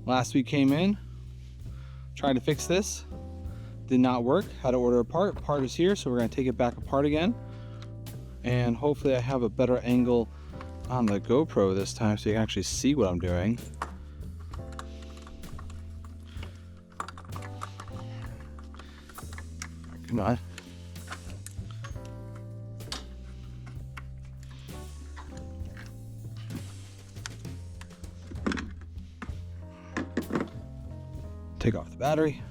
Last week came in, tried to fix this, did not work. Had to order a part. Part is here, so we're gonna take it back apart again. And hopefully I have a better angle on the GoPro this time so you can actually see what I'm doing. Come on. Take off the battery.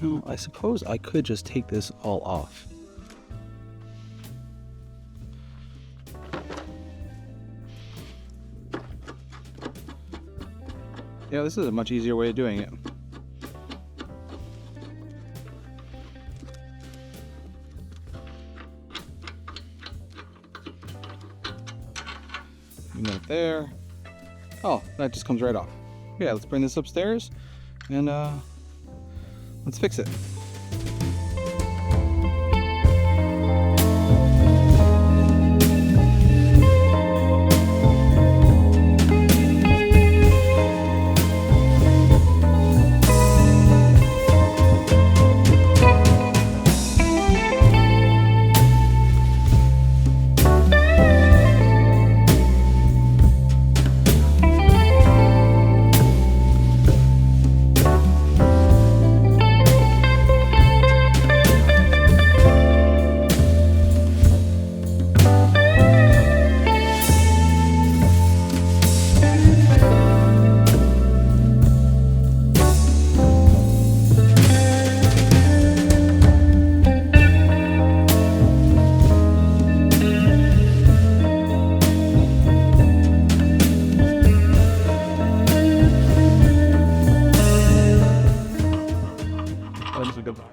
Well, I suppose I could just take this all off. Yeah, this is a much easier way of doing it. And then there. Oh, that just comes right off. Yeah, let's bring this upstairs and let's fix it.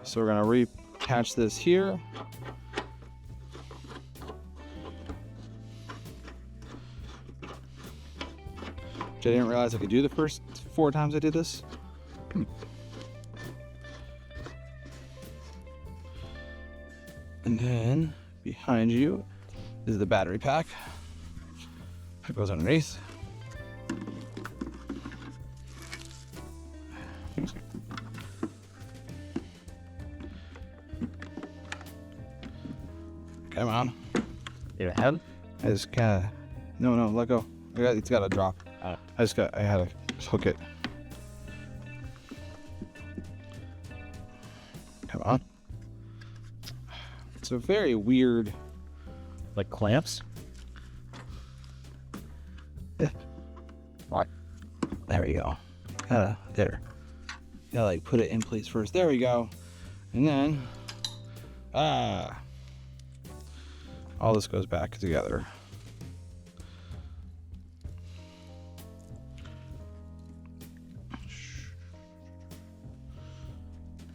So we're gonna reattach this here. Which I didn't realize I could do the first 4 times I did this. And then behind you is the battery pack. That goes underneath. Come on. You have? I just gotta. No, let go. It's gotta drop. I had to hook it. Come on. It's a very weird. Like clamps? Yeah. What? There we go. There. Gotta like put it in place first. There we go. And then, all this goes back together.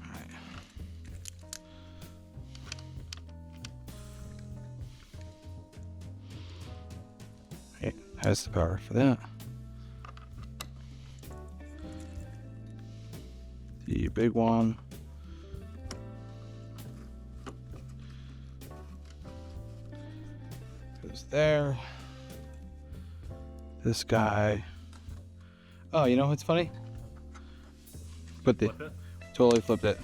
All right. It has the power for that. The big one. There. This guy. Oh, you know what's funny? Totally flipped it.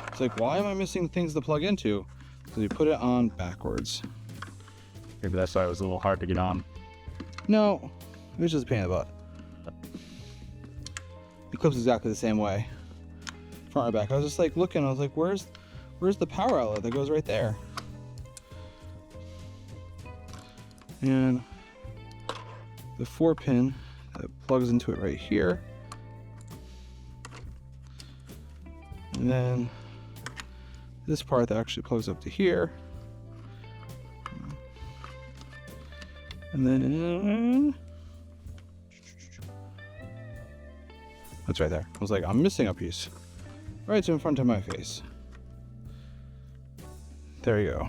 It's like, why am I missing things to plug into? Because you put it on backwards. Maybe that's why it was a little hard to get on. No, it was just a pain in the butt. It clips exactly the same way. Front or back. I was just like looking, I was like, where's the power outlet that goes right there? And the 4-pin that plugs into it right here. And then this part that actually plugs up to here. And then that's right there. I was like, I'm missing a piece. Right in front of my face. There you go.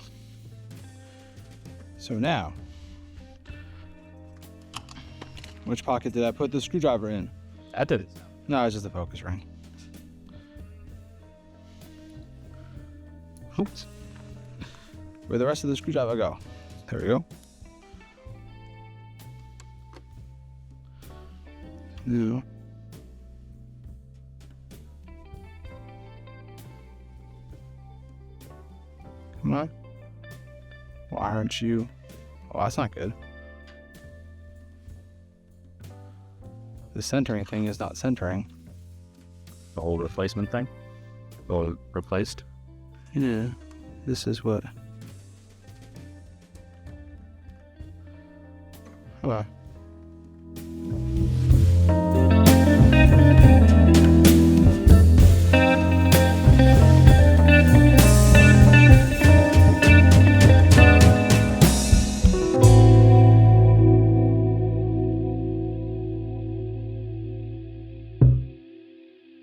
So now, which pocket did I put the screwdriver in? I did it. No, it's just a focus ring. Oops. Where'd the rest of the screwdriver go? There we go. No. Come on. Why aren't you? Oh, that's not good. The centering thing is not centering. The whole replacement thing? Or replaced? Yeah. This is what. Come on.